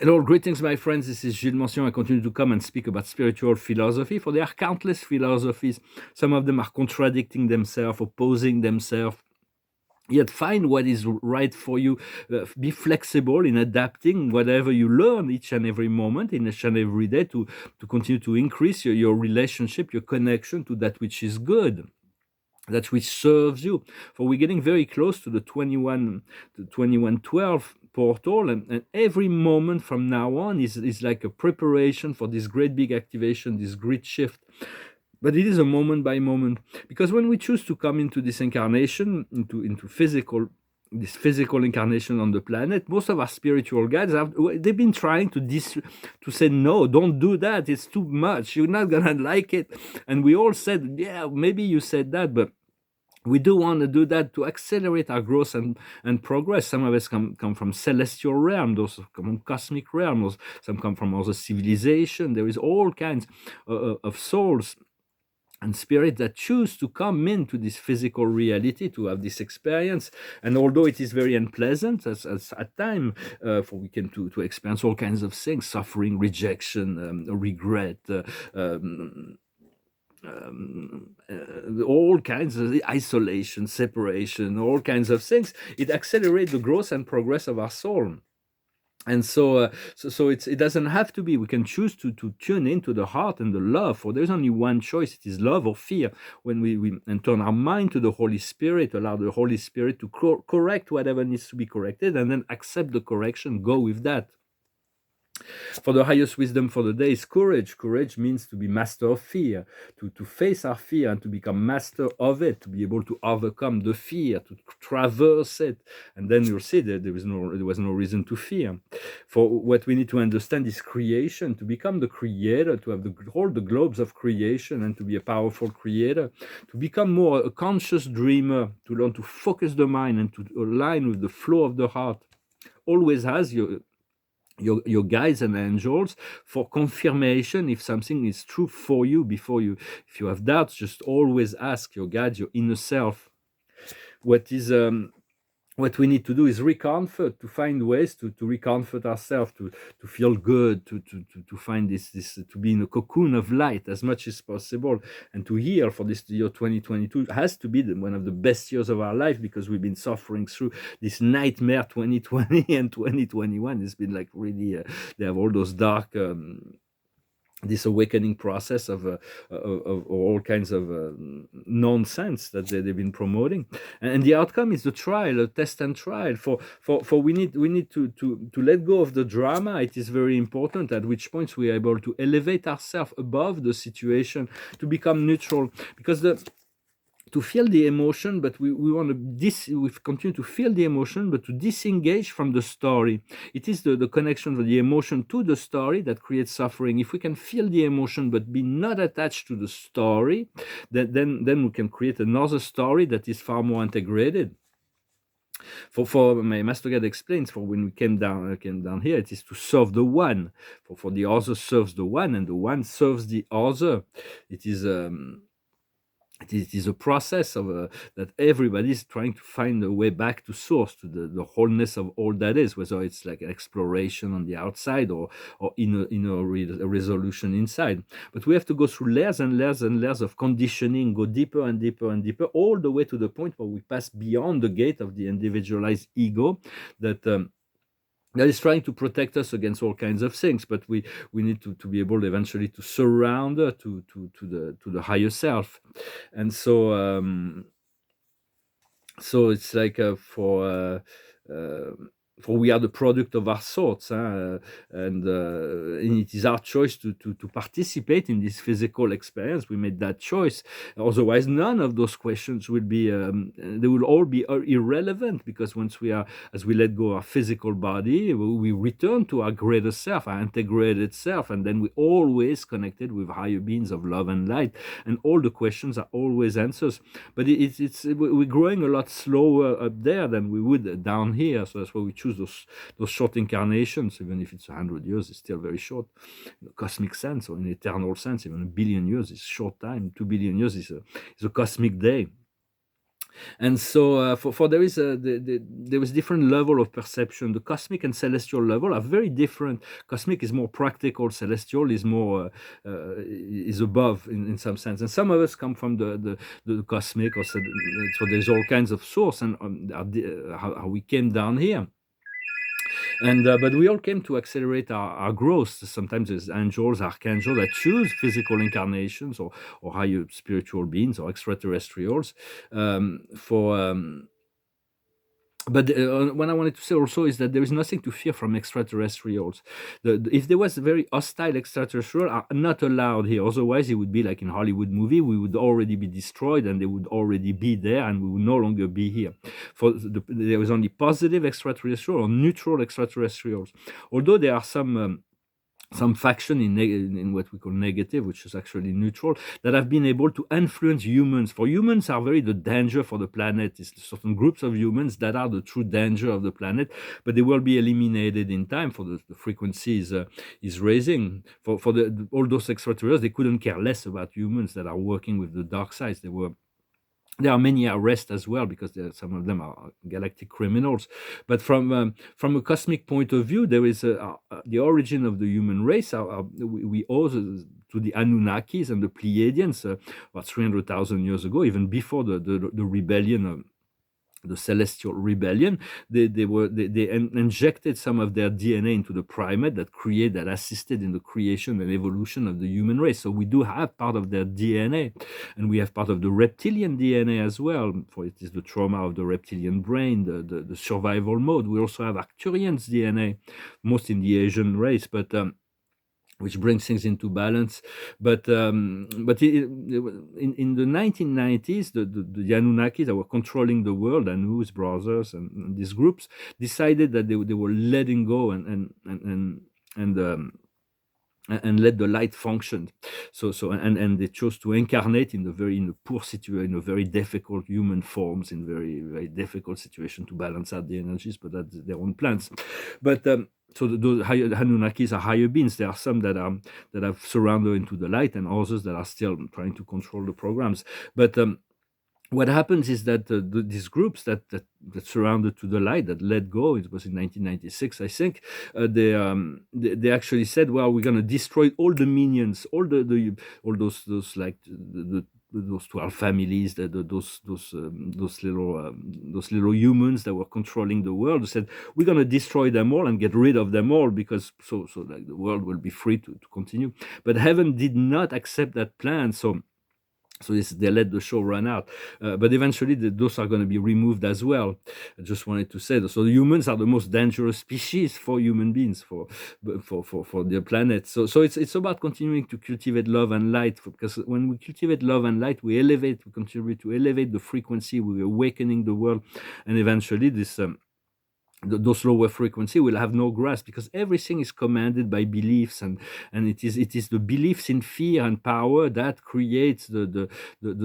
Hello, greetings, my friends. This is Gilles Mention. I continue to come and speak about spiritual philosophy, for there are countless philosophies. Some of them are contradicting themselves, opposing themselves. Yet find what is right for you. Be flexible in adapting whatever you learn each and every moment, in each and every day, to continue to increase your relationship, your connection to that which is good, that which serves you. For we're getting very close to the 2112 portal, and every moment from now on is like a preparation for this great big activation, this great shift. But it is a moment by moment, because when we choose to come into this incarnation, into physical, this physical incarnation on the planet, most of our spiritual guides they've been trying to say, no, don't do that, it's too much, you're not gonna like it. And we all said, yeah, maybe you said that, but we do want to do that to accelerate our growth and progress. Some of us come from celestial realm, those come from cosmic realms, some come from other civilization. There is all kinds of souls and spirit that choose to come into this physical reality to have this experience. And although it is very unpleasant as at time, for we can to experience all kinds of things, suffering, rejection, regret, all kinds of isolation, separation, all kinds of things, it accelerates the growth and progress of our soul. And so it doesn't have to be. We can choose to tune into the heart and the love. For there's only one choice: it is love or fear. When we and turn our mind to the Holy Spirit, allow the Holy Spirit to correct whatever needs to be corrected, and then accept the correction. Go with that. For the highest wisdom for the day is courage. Courage means to be master of fear, to face our fear and to become master of it, to be able to overcome the fear, to traverse it. And then you'll see that there was no reason to fear. For what we need to understand is creation, to become the creator, to have hold the globes of creation and to be a powerful creator, to become more a conscious dreamer, to learn to focus the mind and to align with the flow of the heart. Always has your guides and angels for confirmation if something is true for you. Before you, if you have doubts, just always ask your guides, your inner self. What we need to do is recomfort, to find ways to recomfort ourselves, to feel good, to find this to be in a cocoon of light as much as possible, and to heal. For this year 2022 has to be one of the best years of our life, because we've been suffering through this nightmare 2020 and 2021. It's been like really they have all those dark this awakening process of all kinds of nonsense that they've been promoting, and the outcome is the trial, a test and trial. For we need to let go of the drama. It is very important, at which points we are able to elevate ourselves above the situation, to become neutral, because to feel the emotion, but we want to we continue to feel the emotion, but to disengage from the story. It is the connection of the emotion to the story that creates suffering. If we can feel the emotion but be not attached to the story, then we can create another story that is far more integrated. For my master guide explains, for when we came down here, it is to serve the one. For the other serves the one, and the one serves the other. It is a process of that everybody is trying to find a way back to source, to the wholeness of all that is, whether it's like an exploration on the outside or in a resolution inside. But we have to go through layers and layers and layers of conditioning, go deeper and deeper and deeper, all the way to the point where we pass beyond the gate of the individualized ego that is trying to protect us against all kinds of things. But we need to be able eventually to surround to the higher self. And so it's like for we are the product of our thoughts, and it is our choice to participate in this physical experience. We made that choice. Otherwise, none of those questions will be, they will all be irrelevant, because once as we let go of our physical body, we return to our greater self, our integrated self, and then we always connected with higher beings of love and light, and all the questions are always answers. But we're growing a lot slower up there than we would down here, so that's why we choose those short incarnations. Even if it's 100 years, it's still very short in a cosmic sense, or in eternal sense. Even 1 billion years is short time. 2 billion years is a cosmic day. And so for there is there is different level of perception. The cosmic and celestial level are very different. Cosmic is more practical, celestial is more is above in some sense, and some of us come from the cosmic, or so there's all kinds of source, and how we came down here. And but we all came to accelerate our growth. Sometimes there's angels, archangels that choose physical incarnations, or higher spiritual beings, or extraterrestrials for but what I wanted to say also is that there is nothing to fear from extraterrestrials. If there was a very hostile extraterrestrial, are not allowed here. Otherwise, it would be like in Hollywood movie. We would already be destroyed, and they would already be there, and we would no longer be here. There is only positive extraterrestrial or neutral extraterrestrials. Although there are some faction in what we call negative, which is actually neutral, that have been able to influence humans. For humans are very the danger for the planet. It's certain groups of humans that are the true danger of the planet, but they will be eliminated in time. For the frequency is raising. For all those extraterrestrials, they couldn't care less about humans that are working with the dark sides. There are many arrests as well, because some of them are galactic criminals. But from a cosmic point of view, there is the origin of the human race. We owe to the Anunnakis and the Pleiadians about 300,000 years ago, even before the rebellion of the celestial rebellion. They injected some of their DNA into the primate that assisted in the creation and evolution of the human race. So we do have part of their DNA, and we have part of the reptilian DNA as well. For it is the trauma of the reptilian brain, the survival mode. We also have Arcturian's DNA, most in the Asian race, but which brings things into balance. But in the 1990s, the Anunnakis that were controlling the world, Anu's brothers and these groups, decided that they were letting go and let the light function. And they chose to incarnate in a poor situation, in a very difficult human forms, in very, very difficult situation to balance out the energies, but that's their own plans. But so those Anunnakis are higher beings. There are some that have surrounded into the light, and others that are still trying to control the programs. But what happens is that these groups that surrounded to the light, that let go, it was in 1996, I think, they actually said, well, we're going to destroy all the minions, all those like those 12 families, those little humans that were controlling the world. They said, we're going to destroy them all and get rid of them all, because so like the world will be free to continue. But heaven did not accept that plan. So they let the show run out, but eventually those are going to be removed as well. I just wanted to say that. So the humans are the most dangerous species for human beings, for the planet. So it's about continuing to cultivate love and light, because when we cultivate love and light, we contribute to elevate the frequency, we're awakening the world, and eventually those lower frequency will have no grasp, because everything is commanded by beliefs, and it is the beliefs in fear and power that creates the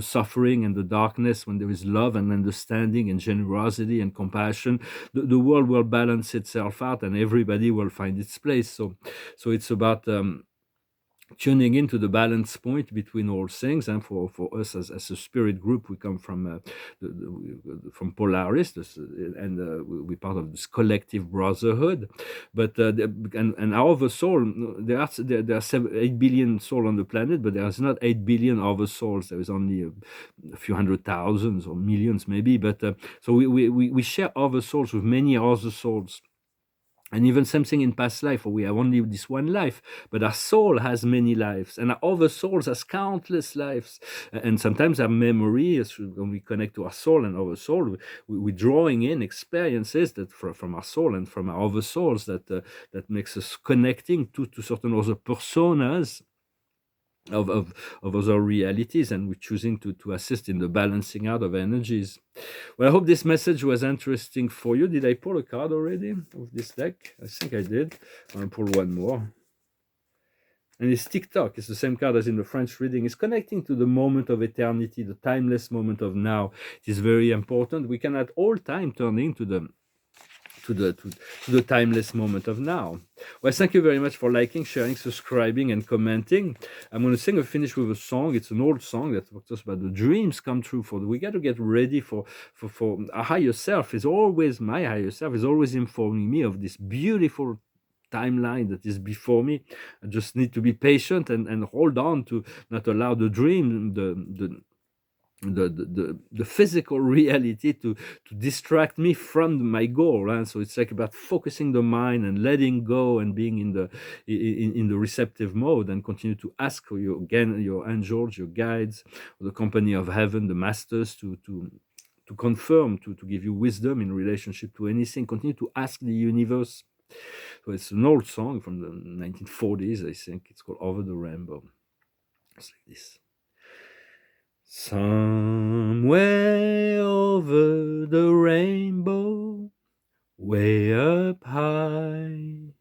suffering and the darkness. When there is love and understanding and generosity and compassion, the world will balance itself out, and everybody will find its place. So it's about tuning into the balance point between all things. And for us as a spirit group, we come from Polaris, and we're part of this collective brotherhood. But and our other soul, there are 8 billion souls on the planet, but there is not 8 billion other souls. There is only a few hundred thousands or millions maybe. But so we share other souls with many other souls. And even something in past life, or we have only this one life, but our soul has many lives, and our other souls has countless lives. And sometimes our memory, when we connect to our soul and our soul, we're drawing in experiences that from our soul and from our other souls that makes us connecting to certain other personas of other realities, and we're choosing to assist in the balancing out of energies. Well, I hope this message was interesting for you. Did I pull a card already of this deck? I think I did. I'll pull one more. And it's TikTok. It's the same card as in the French reading. It's connecting to the moment of eternity, the timeless moment of now. It is very important. We can at all time turn into to the timeless moment of now. Well, thank you very much for liking, sharing, subscribing, and commenting. I'm going to finish with a song. It's an old song that talks us about the dreams come true. We got to get ready for a higher self. Is always my higher self is always informing me of this beautiful timeline that is before me. I just need to be patient and hold on to not allow the dream, the physical reality to distract me from my goal. And so it's like about focusing the mind and letting go and being in the receptive mode, and continue to ask for your angels, your guides, the company of heaven, the masters, to confirm, to give you wisdom in relationship to anything. Continue to ask the universe. So it's an old song from the 1940s, I think. It's called Over the Rainbow. It's like this. Somewhere over the rainbow, way up high,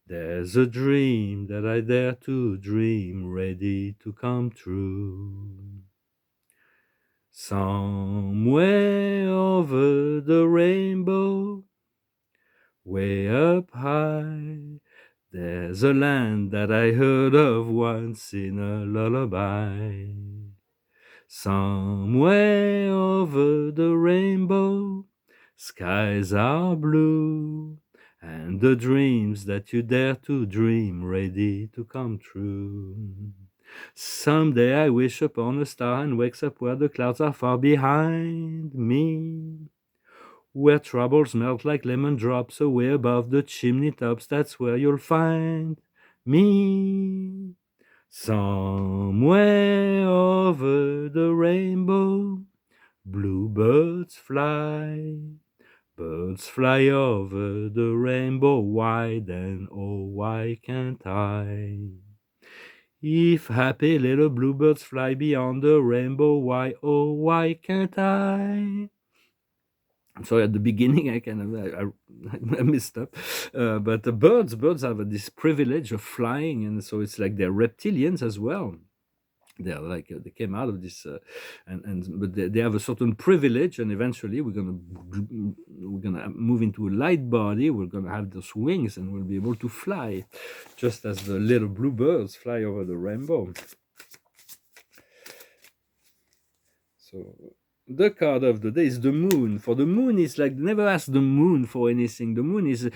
there's a dream that I dare to dream, ready to come true. Somewhere over the rainbow, way up high, there's a land that I heard of once in a lullaby. Somewhere over the rainbow, skies are blue, and the dreams that you dare to dream, ready to come true. Someday I wish upon a star and wakes up where the clouds are far behind me, where troubles melt like lemon drops away above the chimney tops. That's where you'll find me. Somewhere over the rainbow, bluebirds fly. Birds fly over the rainbow wide, and oh, why can't I? If happy little bluebirds fly beyond the rainbow, why, oh, why can't I? So at the beginning, I messed up, but the birds have this privilege of flying, and so it's like they're reptilians as well. They're like they came out of this, but they have a certain privilege, and eventually we're gonna move into a light body. We're gonna have those wings, and we'll be able to fly, just as the little bluebirds fly over the rainbow. So the card of the day is the moon. For the moon is like, never ask the moon for anything. The moon is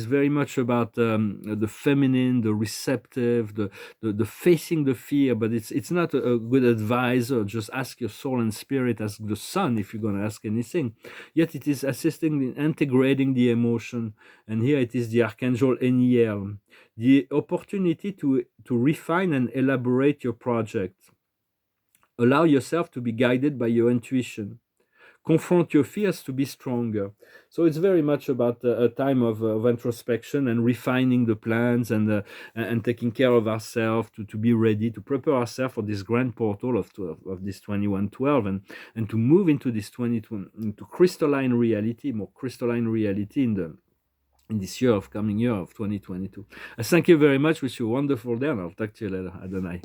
very much about the feminine, the receptive, the facing the fear. But it's not a good advisor. Just ask your soul and spirit. Ask the sun if you're going to ask anything. Yet it is assisting in integrating the emotion. And here it is the Archangel Eniel, the opportunity to refine and elaborate your project. Allow yourself to be guided by your intuition. Confront your fears to be stronger. So it's very much about a time of introspection and refining the plans, and taking care of ourselves to be ready to prepare ourselves for this grand portal of this 2112, and to move into this into crystalline reality, more crystalline reality in this coming year of 2022. Thank you very much. Wish you a wonderful day, and I'll talk to you later. Adonai.